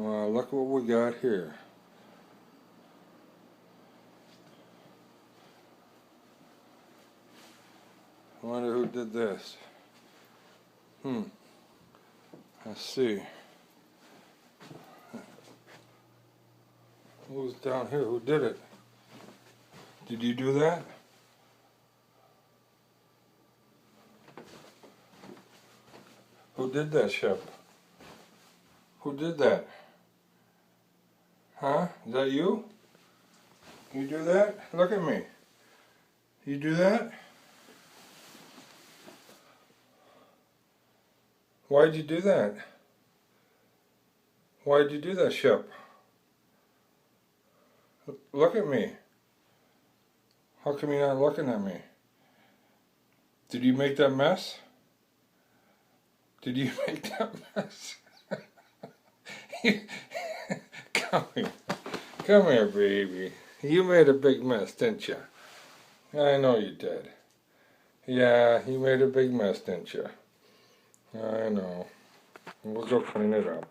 Well, look what we got here. I wonder who did this. Let's see. Who's down here? Who did it? Did you do that? Who did that, Shep? Who did that? Huh? Is that you? You do that? Look at me. You do that? Why'd you do that? Why'd you do that, Shep? Look at me. How come you're not looking at me? Did you make that mess? Did you make that mess? Come here. Come here, baby. You made a big mess, didn't you? I know you did. Yeah, you made a big mess, didn't you? I know. We'll go clean it up.